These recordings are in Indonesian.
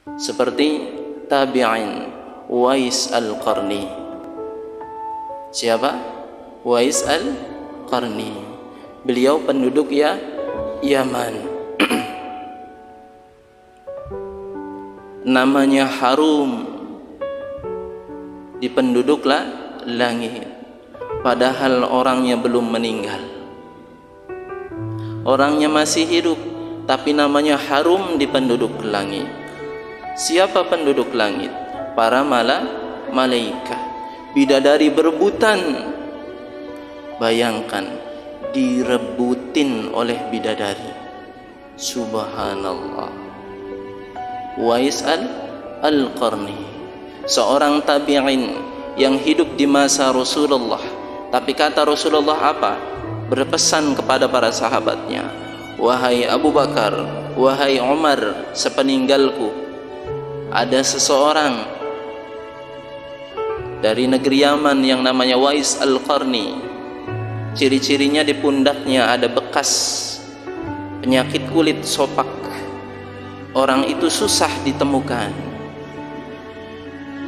seperti tabi'in Uwais Al-Qarni. Siapa? Uwais Al-Qarni. Beliau penduduk Yaman. Namanya harum di penduduk langit, padahal orangnya belum meninggal. Orangnya masih hidup, tapi namanya harum di penduduk langit. Siapa penduduk langit? Para malaikat. Bidadari berebutan. Bayangkan, direbutin oleh bidadari. Subhanallah. Uwais Al-Qarni, seorang tabi'in yang hidup di masa Rasulullah. Tapi kata Rasulullah apa? Berpesan kepada para sahabatnya, wahai Abu Bakar, wahai Umar, sepeninggalku ada seseorang dari negeri Yaman yang namanya Uwais Al-Qarni. Ciri-cirinya di pundaknya ada bekas penyakit kulit sopak. Orang itu susah ditemukan.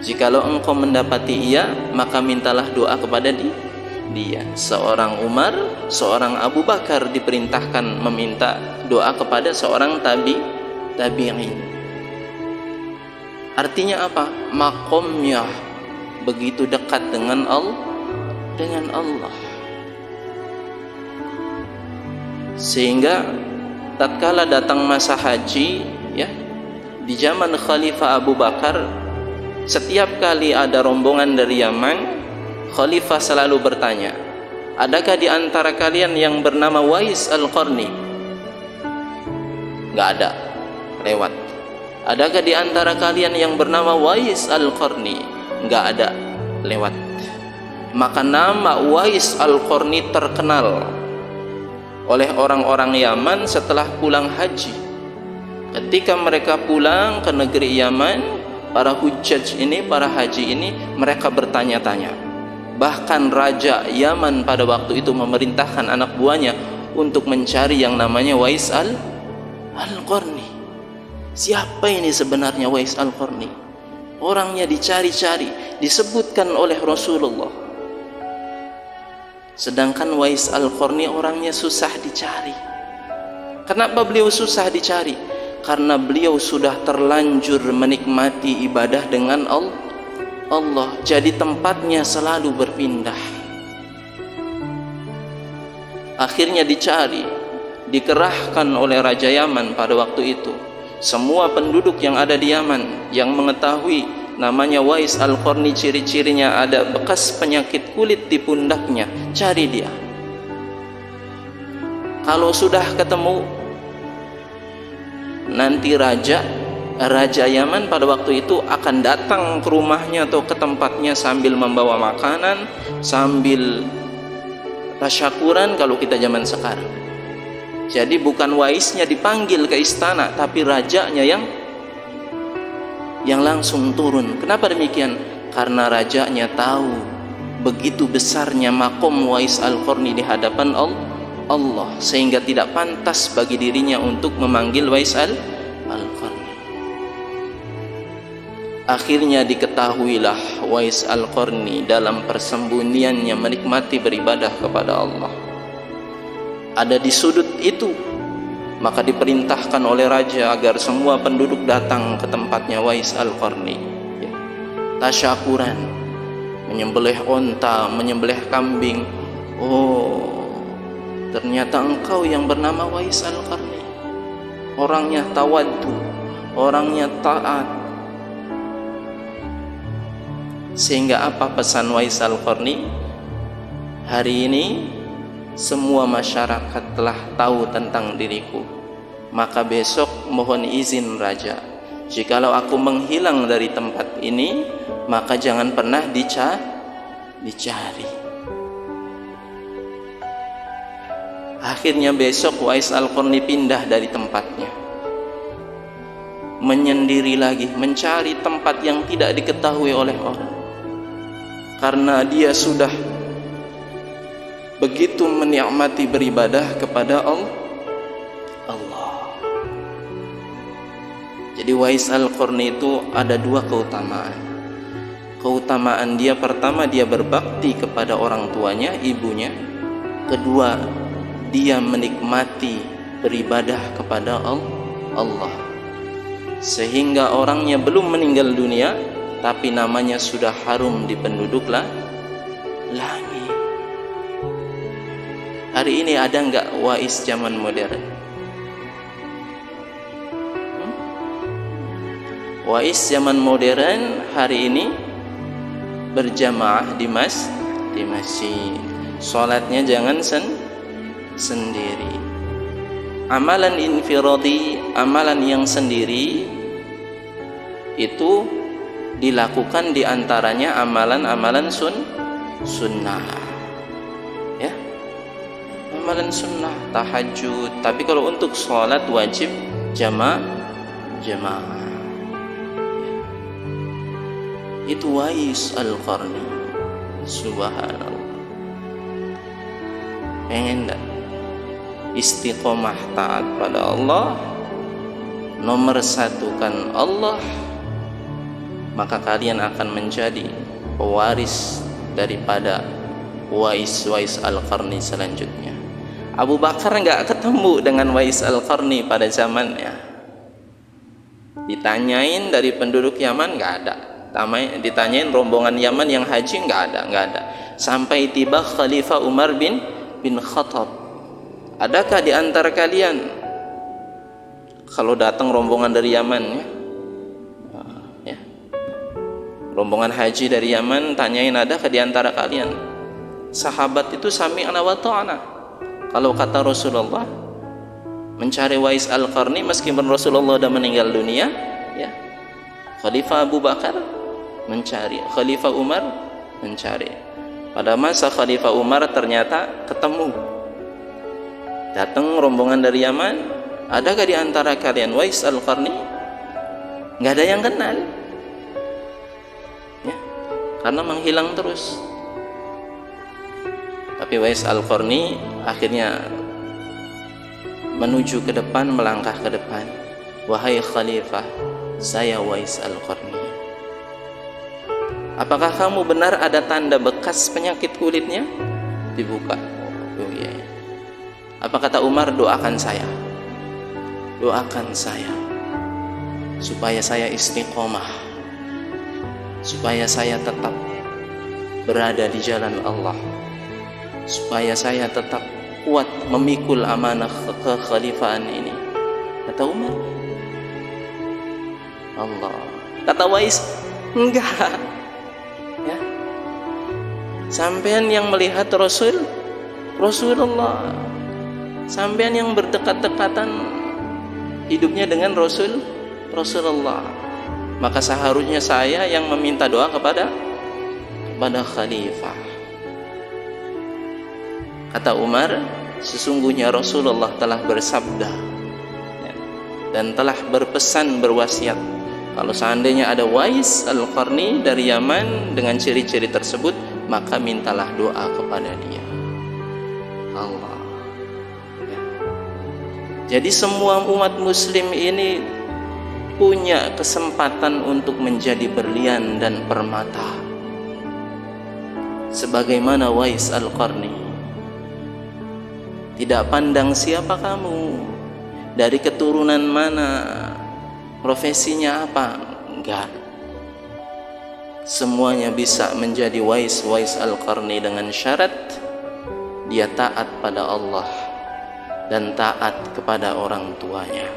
Jikalau engkau mendapati ia, maka mintalah doa kepada dia. Seorang Umar, seorang Abu Bakar diperintahkan meminta doa kepada seorang tabi'in. Artinya apa? Makomnya begitu dekat dengan Allah. Sehingga tatkala datang masa haji, ya, di zaman Khalifah Abu Bakar, setiap kali ada rombongan dari Yaman, Khalifah selalu bertanya, adakah di antara kalian yang bernama Uwais Al-Qarni? Nggak ada, lewat. Adakah di antara kalian yang bernama Uwais Al-Qarni? Nggak ada, lewat. Maka nama Uwais Al-Qarni terkenal oleh orang-orang Yaman setelah pulang haji. Ketika mereka pulang ke negeri Yaman, para hujjaj ini, para haji ini, mereka bertanya-tanya. Bahkan Raja Yaman pada waktu itu memerintahkan anak buahnya untuk mencari yang namanya Uwais Al-Qarni. Siapa ini sebenarnya Uwais Al-Qarni? Orangnya dicari-cari, disebutkan oleh Rasulullah. Sedangkan Uwais Al-Qarni orangnya susah dicari. Kenapa beliau susah dicari? Karena beliau sudah terlanjur menikmati ibadah dengan Allah, jadi tempatnya selalu berpindah. Akhirnya dicari, dikerahkan oleh Raja Yaman pada waktu itu. Semua penduduk yang ada di Yaman yang mengetahui namanya Uwais Al-Qarni, ciri-cirinya ada bekas penyakit kulit di pundaknya, cari dia. Kalau sudah ketemu, nanti Raja Yaman pada waktu itu akan datang ke rumahnya atau ke tempatnya sambil membawa makanan, sambil tasyakuran kalau kita zaman sekarang. Jadi bukan Uwaisnya dipanggil ke istana, tapi rajanya yang langsung turun. Kenapa demikian? Karena rajanya tahu begitu besarnya makom Uwais Al-Qarni di hadapan Allah, sehingga tidak pantas bagi dirinya untuk memanggil Uwais Al-Qarni. Akhirnya diketahuilah Uwais Al-Qarni dalam persembunyiannya menikmati beribadah kepada Allah. Ada di sudut itu, maka diperintahkan oleh raja agar semua penduduk datang ke tempatnya Uwais Al-Qarni, ya. Tasyakuran, menyembelih onta, menyembelih kambing. Oh, ternyata engkau yang bernama Uwais Al-Qarni. Orangnya tawaddu, orangnya taat. Sehingga apa pesan Uwais Al-Qarni? Hari ini semua masyarakat telah tahu tentang diriku, maka besok mohon izin raja, jikalau aku menghilang dari tempat ini, maka jangan pernah dicari. Akhirnya besok Uwais Al-Qarni pindah dari tempatnya, menyendiri lagi, mencari tempat yang tidak diketahui oleh orang, karena dia sudah begitu menikmati beribadah kepada Allah. Jadi Wais Al-Qarni itu ada dua keutamaan. Keutamaan dia pertama, dia berbakti kepada orang tuanya, ibunya. Kedua, dia menikmati beribadah kepada Allah. Sehingga orangnya belum meninggal dunia, tapi namanya sudah harum di penduduk langit. Hari ini ada nggak Wais zaman modern? Wais zaman modern hari ini berjamaah di masjid. Salatnya jangan sendiri. Amalan infiradi, amalan yang sendiri itu dilakukan diantaranya amalan-amalan sunnah. Ya, amalan sunnah, tahajud. Tapi kalau untuk salat wajib jamaah. Itu Wais Al-Qarni. Subhanallah. Pengen enggak istiqomah taat pada Allah, nomor satukan Allah, maka kalian akan menjadi pewaris daripada Wais Al-Qarni selanjutnya. Abu Bakar enggak ketemu dengan Wais Al-Qarni pada zamannya. Ditanyain dari penduduk Yaman enggak ada. Ditanyain rombongan Yaman yang haji nggak ada. Sampai tiba Khalifah Umar bin Khattab, adakah di antara kalian, kalau datang rombongan dari Yaman ya, rombongan haji dari Yaman, tanyain adakah di antara kalian? Sahabat itu sami'na wa ta'na. Kalau kata Rasulullah mencari Wais Al-Qarni meskipun Rasulullah sudah meninggal dunia, ya, Khalifah Abu Bakar mencari, Khalifah Umar mencari. Pada masa Khalifah Umar ternyata ketemu, datang rombongan dari Yaman, adakah di antara kalian Wais Al-Qarni? Nggak ada yang kenal, ya, karena menghilang terus. Tapi Wais Al-Qarni akhirnya menuju ke depan, melangkah ke depan. Wahai Khalifah, saya Wais Al-Qarni. Apakah kamu benar ada tanda bekas penyakit kulitnya? Dibuka. Oh iya. Apa kata Umar? Doakan saya. Doakan saya supaya saya istiqomah, supaya saya tetap berada di jalan Allah, supaya saya tetap kuat memikul amanah kekhalifahan ini. Kata Umar. Allah. Kata Wais, enggak. Ya. Sampean yang melihat Rasulullah, sampean yang berdekat-dekatan hidupnya dengan Rasulullah, maka seharusnya saya yang meminta doa kepada khalifah. Kata Umar, sesungguhnya Rasulullah telah bersabda, ya, dan telah berpesan, berwasiat, kalau seandainya ada Wais Al-Qarni dari Yaman dengan ciri-ciri tersebut, maka mintalah doa kepada dia. Allah. Ya. Jadi semua umat muslim ini punya kesempatan untuk menjadi berlian dan permata, sebagaimana Wais Al-Qarni. Tidak pandang siapa kamu, dari keturunan mana, profesinya apa, enggak. Semuanya bisa menjadi Wais Al-Qarni dengan syarat dia taat pada Allah dan taat kepada orang tuanya.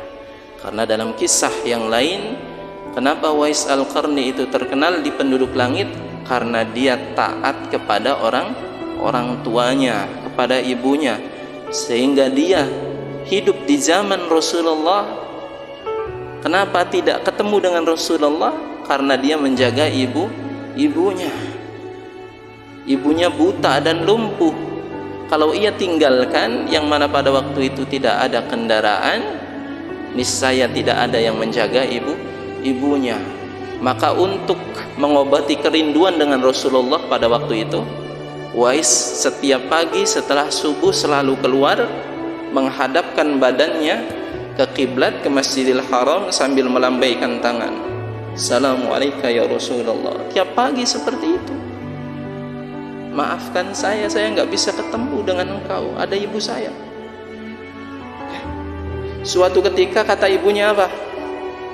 Karena dalam kisah yang lain, kenapa Wais Al-Qarni itu terkenal di penduduk langit? Karena dia taat kepada orang tuanya, kepada ibunya, sehingga dia hidup di zaman Rasulullah. Kenapa tidak ketemu dengan Rasulullah? Karena dia menjaga ibunya. Ibunya buta dan lumpuh. Kalau ia tinggalkan, yang mana pada waktu itu tidak ada kendaraan, niscaya tidak ada yang menjaga ibunya. Maka untuk mengobati kerinduan dengan Rasulullah pada waktu itu, Wais setiap pagi setelah subuh selalu keluar, menghadapkan badannya ke kiblat, ke Masjidil Haram sambil melambaikan tangan. Assalamualaikum ya Rasulullah. Tiap pagi seperti itu. Maafkan saya nggak bisa ketemu dengan engkau. Ada ibu saya. Suatu ketika kata ibunya apa?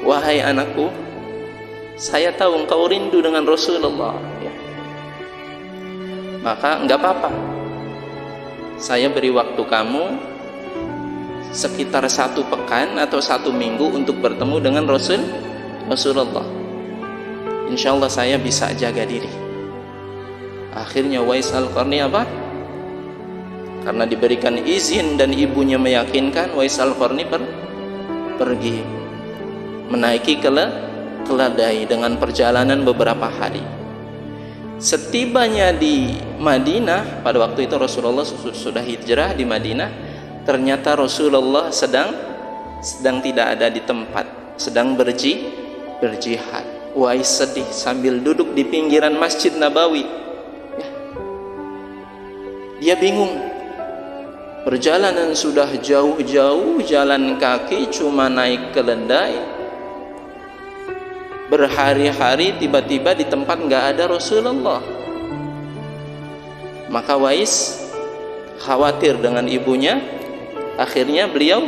Wahai anakku, saya tahu engkau rindu dengan Rasulullah. Ya. Maka nggak apa-apa. Saya beri waktu kamu sekitar 1 pekan atau 1 minggu untuk bertemu dengan Rasulullah. Insya Allah saya bisa jaga diri. Akhirnya Uwais Al-Qarni apa? Karena diberikan izin dan ibunya meyakinkan, Uwais Al-Qarni pergi menaiki keledai dengan perjalanan beberapa hari. Setibanya di Madinah, pada waktu itu Rasulullah sudah hijrah di Madinah. Ternyata Rasulullah sedang tidak ada di tempat, sedang berjihad. Uwais sedih sambil duduk di pinggiran Masjid Nabawi. Dia bingung. Perjalanan sudah jauh-jauh, jalan kaki, cuma naik keledai. Berhari-hari tiba-tiba di tempat nggak ada Rasulullah. Maka Uwais khawatir dengan ibunya. Akhirnya beliau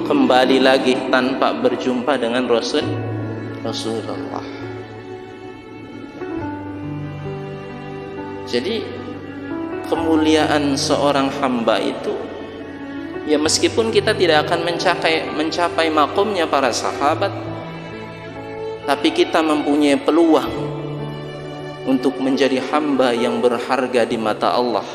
kembali lagi tanpa berjumpa dengan Rasulullah. Jadi kemuliaan seorang hamba itu, ya meskipun kita tidak akan mencapai makomnya para sahabat, tapi kita mempunyai peluang untuk menjadi hamba yang berharga di mata Allah.